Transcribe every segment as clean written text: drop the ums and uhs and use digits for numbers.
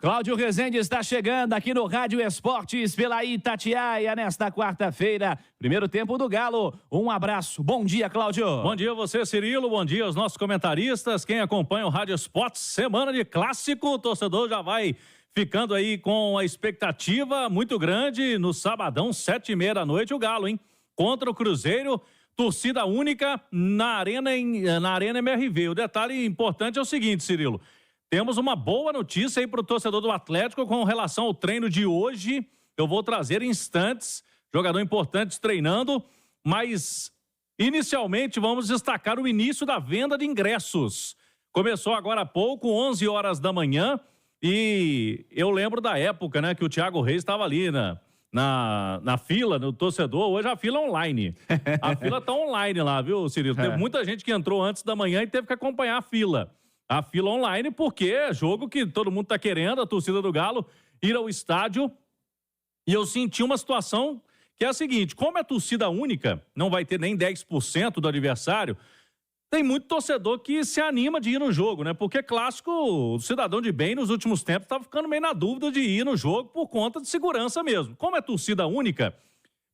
Cláudio Rezende está chegando aqui no Rádio Esportes pela Itatiaia nesta quarta-feira. Primeiro tempo do Galo. Um abraço. Bom dia, Cláudio. Bom dia a você, Cirilo. Bom dia aos nossos comentaristas. Quem acompanha o Rádio Esportes, semana de clássico. O torcedor já vai ficando aí com a expectativa muito grande no sabadão, 7h30 da noite, o Galo, hein? Contra o Cruzeiro, torcida única na Arena MRV. O detalhe importante é o seguinte, Cirilo. Temos uma boa notícia aí para o torcedor do Atlético com relação ao treino de hoje. Eu vou trazer em instantes, jogador importante treinando, mas inicialmente vamos destacar o início da venda de ingressos. Começou agora há pouco, 11 horas da manhã, e eu lembro da época, né, que o Thiago Reis estava ali na fila, no torcedor. Hoje a fila é online. A fila tá online lá, viu, Cirilo? Teve muita gente que entrou antes da manhã e teve que acompanhar a fila. A fila online, porque é jogo que todo mundo tá querendo, a torcida do Galo, ir ao estádio. E eu senti uma situação que é a seguinte: como é torcida única, não vai ter nem 10% do adversário, tem muito torcedor que se anima de ir no jogo, né? Porque clássico, o cidadão de bem nos últimos tempos estava ficando meio na dúvida de ir no jogo por conta de segurança mesmo. Como é torcida única,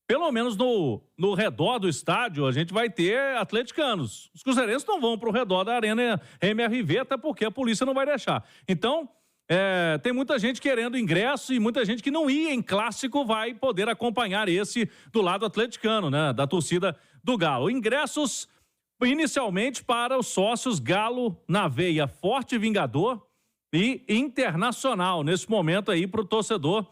pelo menos no redor do estádio, a gente vai ter atleticanos. Os cruzeirenses não vão para o redor da Arena MRV, até porque a polícia não vai deixar. Então, tem muita gente querendo ingresso e muita gente que não ia em clássico vai poder acompanhar esse do lado atleticano, né? Da torcida do Galo. Ingressos, inicialmente, para os sócios Galo na veia, Forte Vingador e Internacional. Nesse momento aí, para o torcedor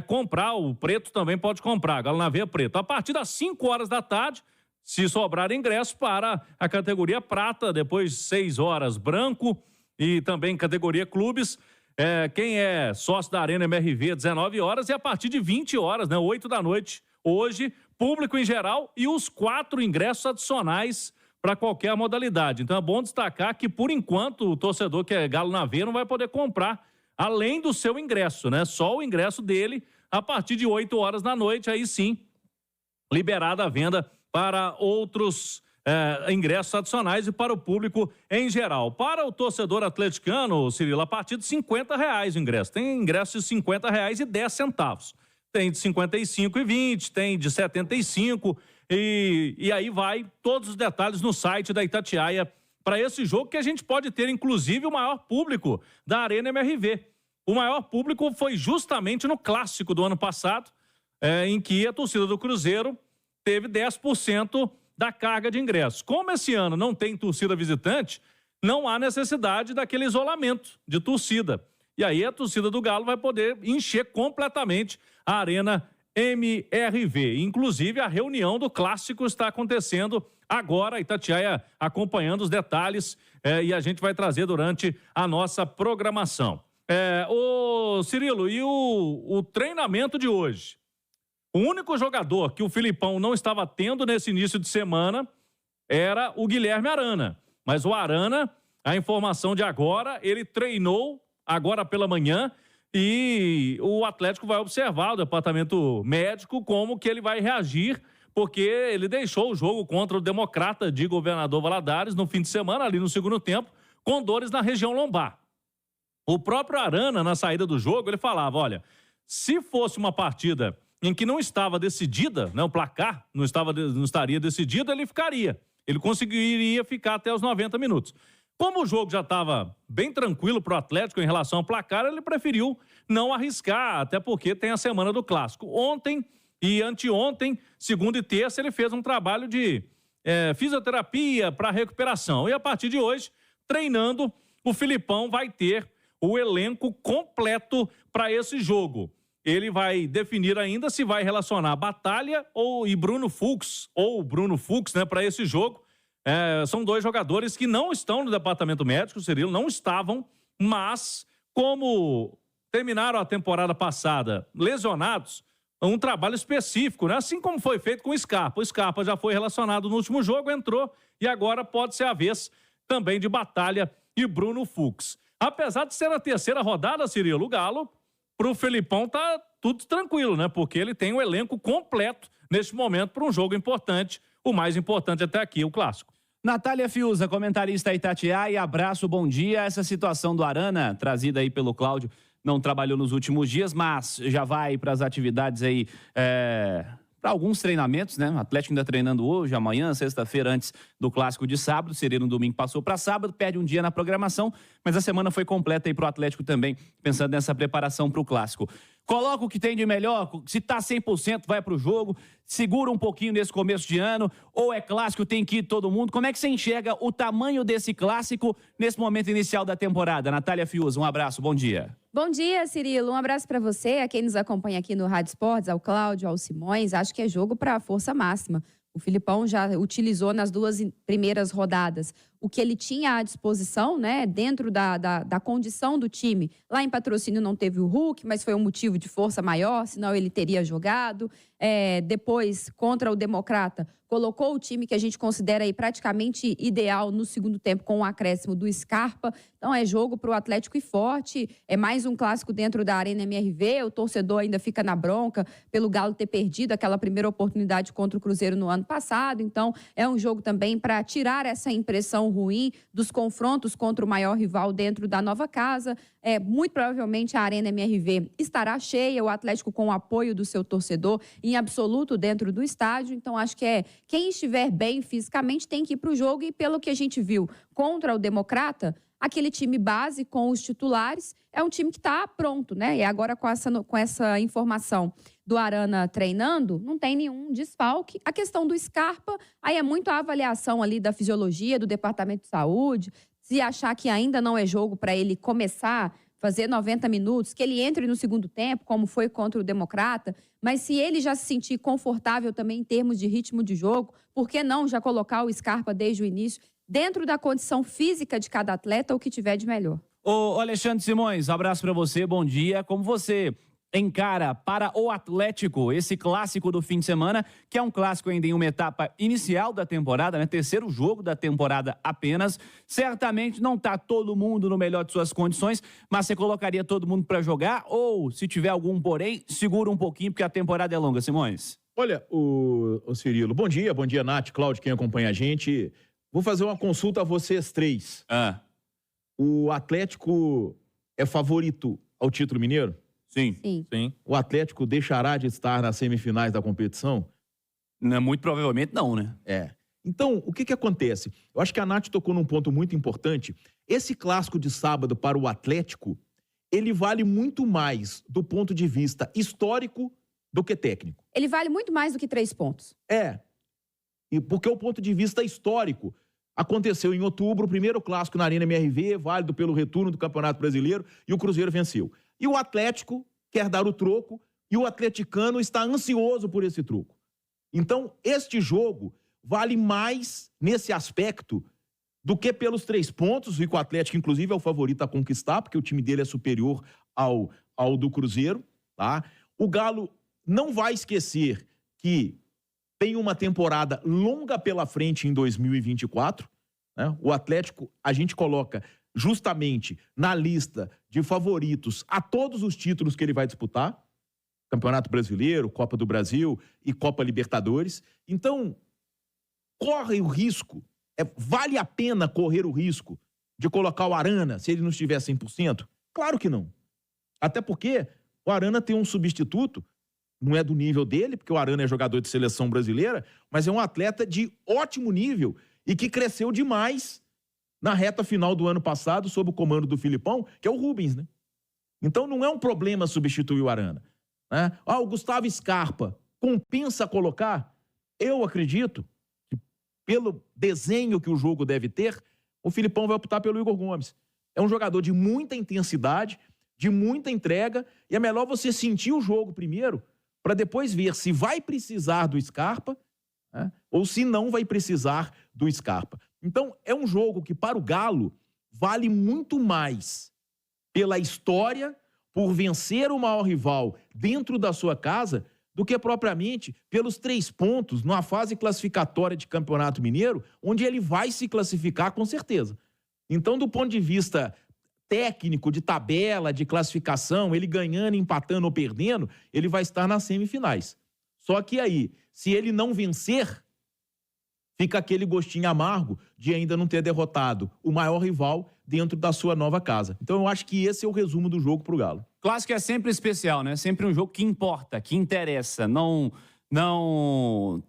comprar, o preto também pode comprar, Galo na veia preto. A partir das 5 horas da tarde, se sobrar ingresso para a categoria prata, depois 6 horas branco e também categoria clubes. Quem é sócio da Arena MRV, 19 horas, e a partir de 20 horas, né, 8 da noite, hoje, público em geral e os 4 ingressos adicionais para qualquer modalidade. Então é bom destacar que, por enquanto, o torcedor que é Galo na veia não vai poder comprar além do seu ingresso, né? Só o ingresso dele a partir de 8 horas da noite, aí sim, liberada a venda para outros ingressos adicionais e para o público em geral. Para o torcedor atleticano, Cirilo, a partir de R$50 o ingresso. Tem ingresso de R$50,10. Tem de 55,20, tem de 75 e aí vai todos os detalhes no site da Itatiaia para esse jogo, que a gente pode ter, inclusive, o maior público da Arena MRV. O maior público foi justamente no clássico do ano passado, em que a torcida do Cruzeiro teve 10% da carga de ingressos. Como esse ano não tem torcida visitante, não há necessidade daquele isolamento de torcida. E aí a torcida do Galo vai poder encher completamente a Arena MRV. Inclusive, a reunião do clássico está acontecendo agora, a Itatiaia acompanhando os detalhes e a gente vai trazer durante a nossa programação. Ô Cirilo, e o treinamento de hoje? O único jogador que o Filipão não estava tendo nesse início de semana era o Guilherme Arana. Mas o Arana, a informação de agora, ele treinou agora pela manhã e o Atlético vai observar, o departamento médico, como que ele vai reagir, porque ele deixou o jogo contra o Democrata de Governador Valadares no fim de semana, ali no segundo tempo, com dores na região lombar. O próprio Arana, na saída do jogo, ele falava, olha, se fosse uma partida em que não estava decidida, né, o placar não estaria decidido, ele ficaria. Ele conseguiria ficar até os 90 minutos. Como o jogo já estava bem tranquilo para o Atlético em relação ao placar, ele preferiu não arriscar, até porque tem a semana do Clássico. Ontem e anteontem, segunda e terça, ele fez um trabalho de fisioterapia para recuperação. E a partir de hoje, treinando, o Filipão vai ter o elenco completo para esse jogo. Ele vai definir ainda se vai relacionar Batalha e Bruno Fux, né, para esse jogo. São 2 jogadores que não estão no departamento médico, Cirilo, não estavam, mas como terminaram a temporada passada lesionados, um trabalho específico, né? Assim como foi feito com o Scarpa. O Scarpa já foi relacionado no último jogo, entrou, e agora pode ser a vez também de Batalha e Bruno Fux. Apesar de ser a terceira rodada, Cirilo, o Galo, pro Felipão tá tudo tranquilo, né? Porque ele tem o elenco completo neste momento para um jogo importante, o mais importante até aqui, o Clássico. Natália Fiuza, comentarista Itatiaia, abraço, bom dia. Essa situação do Arana, trazida aí pelo Cláudio, não trabalhou nos últimos dias, mas já vai para as atividades aí, para alguns treinamentos, né? O Atlético ainda treinando hoje, amanhã, sexta-feira, antes do clássico de sábado. Seria no domingo, passou para sábado, perde um dia na programação, mas a semana foi completa aí para o Atlético também, pensando nessa preparação para o clássico. Coloca o que tem de melhor, se tá 100% vai para o jogo, segura um pouquinho nesse começo de ano, ou é clássico, tem que ir todo mundo. Como é que você enxerga o tamanho desse clássico nesse momento inicial da temporada? Natália Fiuza, um abraço, bom dia. Bom dia, Cirilo. Um abraço para você, a quem nos acompanha aqui no Rádio Esportes, ao Cláudio, ao Simões. Acho que é jogo para a força máxima. O Filipão já utilizou nas 2 primeiras rodadas o que ele tinha à disposição, né, dentro da condição do time. Lá em Patrocínio não teve o Hulk, mas foi um motivo de força maior, senão ele teria jogado. Depois, contra o Democrata, colocou o time que a gente considera aí praticamente ideal no segundo tempo, com o acréscimo do Scarpa. Então é jogo para o Atlético e forte, é mais um clássico dentro da Arena MRV, o torcedor ainda fica na bronca pelo Galo ter perdido aquela primeira oportunidade contra o Cruzeiro no ano passado. Então é um jogo também para tirar essa impressão ruim dos confrontos contra o maior rival dentro da nova casa. Muito provavelmente a Arena MRV estará cheia, o Atlético com o apoio do seu torcedor em absoluto dentro do estádio. Então acho que quem estiver bem fisicamente tem que ir para o jogo, e pelo que a gente viu contra o Democrata, aquele time base com os titulares é um time que está pronto, né? E agora com essa informação do Arana treinando, não tem nenhum desfalque. A questão do Scarpa, aí é muito a avaliação ali da fisiologia, do Departamento de Saúde. Se achar que ainda não é jogo para ele começar, fazer 90 minutos, que ele entre no segundo tempo, como foi contra o Democrata, mas se ele já se sentir confortável também em termos de ritmo de jogo, por que não já colocar o Scarpa desde o início, dentro da condição física de cada atleta, o que tiver de melhor? Ô Alexandre Simões, abraço para você, bom dia. Como você encara para o Atlético esse clássico do fim de semana, que é um clássico ainda em uma etapa inicial da temporada, né? Terceiro jogo da temporada apenas. Certamente não está todo mundo no melhor de suas condições, mas você colocaria todo mundo para jogar, ou se tiver algum porém, segura um pouquinho porque a temporada é longa, Simões? Olha, o Cirilo, bom dia, Nath, Cláudio, quem acompanha a gente. Vou fazer uma consulta a vocês três. O Atlético é favorito ao título mineiro? Sim. O Atlético deixará de estar nas semifinais da competição? Não, muito provavelmente não, né? Então, o que acontece? Eu acho que a Nath tocou num ponto muito importante. Esse clássico de sábado para o Atlético, ele vale muito mais do ponto de vista histórico do que técnico. Ele vale muito mais do que 3 pontos. E porque o ponto de vista histórico aconteceu em outubro, o primeiro clássico na Arena MRV, válido pelo retorno do Campeonato Brasileiro, e o Cruzeiro venceu. E o Atlético quer dar o troco, e o atleticano está ansioso por esse troco. Então, este jogo vale mais nesse aspecto do que pelos 3 pontos, e que o Atlético, inclusive, é o favorito a conquistar, porque o time dele é superior ao do Cruzeiro, tá? O Galo não vai esquecer que tem uma temporada longa pela frente em 2024, né? O Atlético, a gente coloca justamente na lista de favoritos a todos os títulos que ele vai disputar, Campeonato Brasileiro, Copa do Brasil e Copa Libertadores. Então, corre o risco, vale a pena correr o risco de colocar o Arana se ele não estiver 100%? Claro que não. Até porque o Arana tem um substituto, não é do nível dele, porque o Arana é jogador de seleção brasileira, mas é um atleta de ótimo nível e que cresceu demais na reta final do ano passado, sob o comando do Filipão, que é o Rubens, né? Então não é um problema substituir o Arana, né? O Gustavo Scarpa compensa colocar? Eu acredito que, pelo desenho que o jogo deve ter, o Filipão vai optar pelo Igor Gomes. É um jogador de muita intensidade, de muita entrega, e é melhor você sentir o jogo primeiro, para depois ver se vai precisar do Scarpa, né, ou se não vai precisar do Scarpa. Então, é um jogo que, para o Galo, vale muito mais pela história, por vencer o maior rival dentro da sua casa, do que propriamente pelos 3 pontos numa fase classificatória de Campeonato Mineiro, onde ele vai se classificar com certeza. Então, do ponto de vista técnico, de tabela, de classificação, ele ganhando, empatando ou perdendo, ele vai estar nas semifinais. Só que aí, se ele não vencer, fica aquele gostinho amargo de ainda não ter derrotado o maior rival dentro da sua nova casa. Então eu acho que esse é o resumo do jogo pro Galo. Clássico é sempre especial, né? Sempre um jogo que importa, que interessa. Não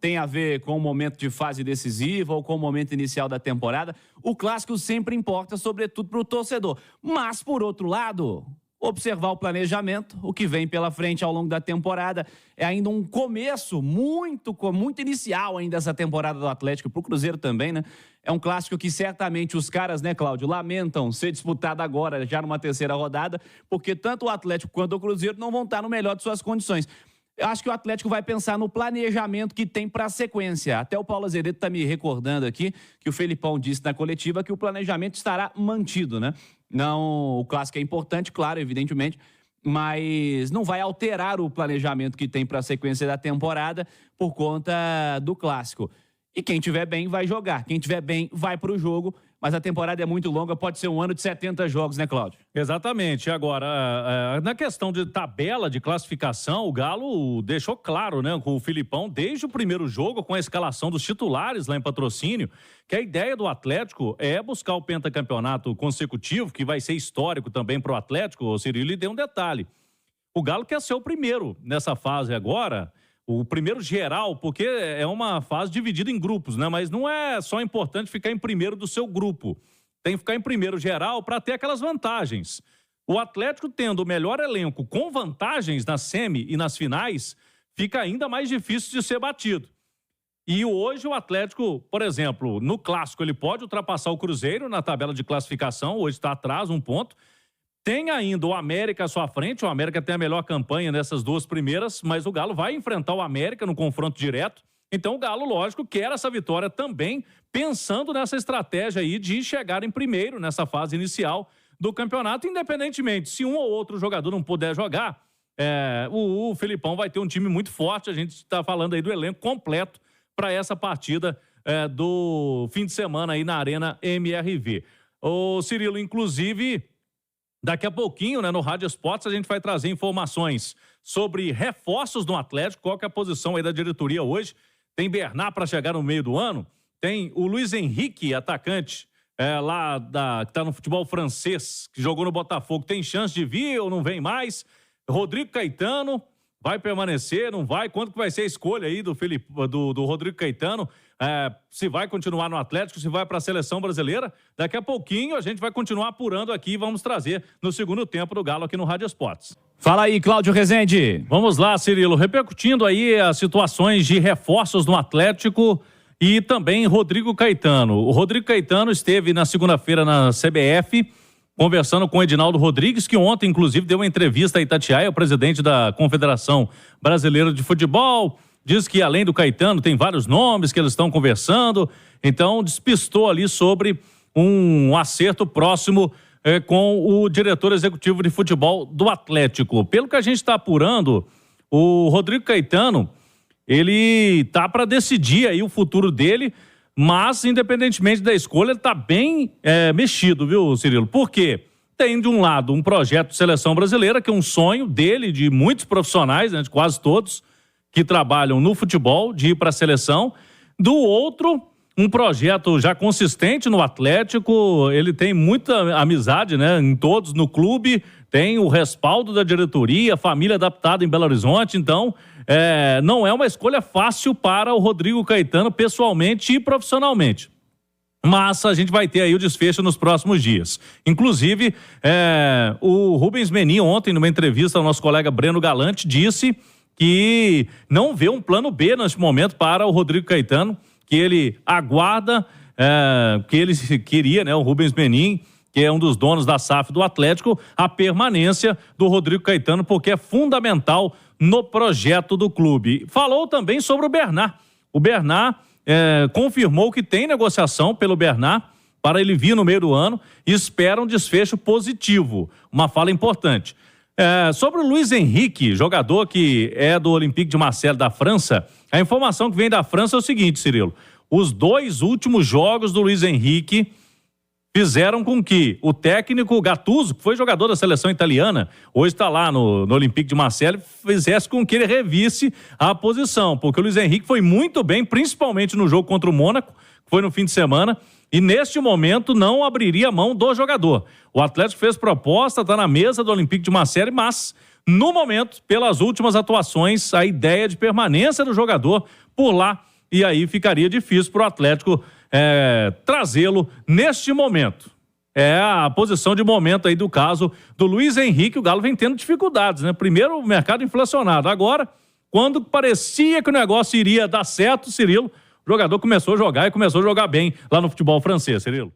tem a ver com o momento de fase decisiva ou com o momento inicial da temporada. O clássico sempre importa, sobretudo para o torcedor. Mas, por outro lado, observar o planejamento, o que vem pela frente ao longo da temporada. É ainda um começo muito inicial ainda essa temporada do Atlético, para o Cruzeiro também, né? É um clássico que certamente os caras, né, Cláudio, lamentam ser disputado agora, já numa terceira rodada, porque tanto o Atlético quanto o Cruzeiro não vão estar no melhor de suas condições. Eu acho que o Atlético vai pensar no planejamento que tem para a sequência. Até o Paulo Azevedo está me recordando aqui que o Felipão disse na coletiva que o planejamento estará mantido, né? Não, o clássico é importante, claro, evidentemente, mas não vai alterar o planejamento que tem para a sequência da temporada por conta do clássico. E quem tiver bem vai jogar, quem tiver bem vai para o jogo, mas a temporada é muito longa, pode ser um ano de 70 jogos, né, Cláudio? Exatamente. Agora, na questão de tabela de classificação, o Galo deixou claro, né, com o Filipão, desde o primeiro jogo, com a escalação dos titulares lá em Patrocínio, que a ideia do Atlético é buscar o pentacampeonato consecutivo, que vai ser histórico também para o Atlético. O Cirilo lhe deu um detalhe. O Galo quer ser o primeiro nessa fase agora, o primeiro geral, porque é uma fase dividida em grupos, né? Mas não é só importante ficar em primeiro do seu grupo. Tem que ficar em primeiro geral para ter aquelas vantagens. O Atlético tendo o melhor elenco com vantagens na semi e nas finais, fica ainda mais difícil de ser batido. E hoje o Atlético, por exemplo, no clássico ele pode ultrapassar o Cruzeiro na tabela de classificação, hoje está atrás, 1 ponto. Tem ainda o América à sua frente, o América tem a melhor campanha nessas 2 primeiras, mas o Galo vai enfrentar o América no confronto direto. Então o Galo, lógico, quer essa vitória também, pensando nessa estratégia aí de chegar em primeiro nessa fase inicial do campeonato, independentemente, se um ou outro jogador não puder jogar, o Felipão vai ter um time muito forte, a gente está falando aí do elenco completo para essa partida do fim de semana aí na Arena MRV. O Cirilo, inclusive... Daqui a pouquinho, né, no Rádio Esportes, a gente vai trazer informações sobre reforços do Atlético, qual que é a posição aí da diretoria hoje. Tem Bernard para chegar no meio do ano, tem o Luiz Henrique, atacante, que está no futebol francês, que jogou no Botafogo, tem chance de vir ou não vem mais. Rodrigo Caetano vai permanecer, não vai? Quanto que vai ser a escolha aí do Rodrigo Caetano? Se vai continuar no Atlético, se vai para a seleção brasileira. Daqui a pouquinho a gente vai continuar apurando aqui e vamos trazer no segundo tempo do Galo aqui no Rádio Esportes. Fala aí, Cláudio Rezende. Vamos lá, Cirilo, repercutindo aí as situações de reforços no Atlético e também Rodrigo Caetano. O Rodrigo Caetano esteve na segunda-feira na CBF conversando com o Edinaldo Rodrigues, que ontem, inclusive, deu uma entrevista a Itatiaia, o presidente da Confederação Brasileira de Futebol. Diz que, além do Caetano, tem vários nomes que eles estão conversando. Então, despistou ali sobre um acerto próximo com o diretor executivo de futebol do Atlético. Pelo que a gente está apurando, o Rodrigo Caetano, ele tá para decidir aí o futuro dele, mas, independentemente da escolha, ele está bem mexido, viu, Cirilo? Por quê? Tem, de um lado, um projeto de seleção brasileira, que é um sonho dele, de muitos profissionais, né, de quase todos, que trabalham no futebol, de ir para a seleção. Do outro, um projeto já consistente no Atlético, ele tem muita amizade, né, em todos no clube, tem o respaldo da diretoria, família adaptada em Belo Horizonte, então não é uma escolha fácil para o Rodrigo Caetano pessoalmente e profissionalmente. Mas a gente vai ter aí o desfecho nos próximos dias. Inclusive, o Rubens Menin ontem, numa entrevista ao nosso colega Breno Galante, disse que não vê um plano B neste momento para o Rodrigo Caetano, que ele aguarda, que ele queria, né, o Rubens Menin, que é um dos donos da SAF do Atlético, a permanência do Rodrigo Caetano, porque é fundamental no projeto do clube. Falou também sobre o Bernard. O Bernard confirmou que tem negociação pelo Bernard para ele vir no meio do ano e espera um desfecho positivo. Uma fala importante. Sobre o Luiz Henrique, jogador que é do Olympique de Marseille da França, a informação que vem da França é o seguinte, Cirilo. Os 2 últimos jogos do Luiz Henrique fizeram com que o técnico Gattuso, que foi jogador da seleção italiana, hoje está lá no Olympique de Marseille, fizesse com que ele revisse a posição, porque o Luiz Henrique foi muito bem, principalmente no jogo contra o Mônaco, que foi no fim de semana, e neste momento não abriria mão do jogador. O Atlético fez proposta, está na mesa do Olympique de Marseille, mas no momento, pelas últimas atuações, a ideia de permanência do jogador por lá, e aí ficaria difícil para o Atlético trazê-lo neste momento. É a posição de momento aí do caso do Luiz Henrique. O Galo vem tendo dificuldades, né? Primeiro o mercado inflacionado, agora, quando parecia que o negócio iria dar certo, Cirilo, o jogador começou a jogar e começou a jogar bem lá no futebol francês, Cirilo.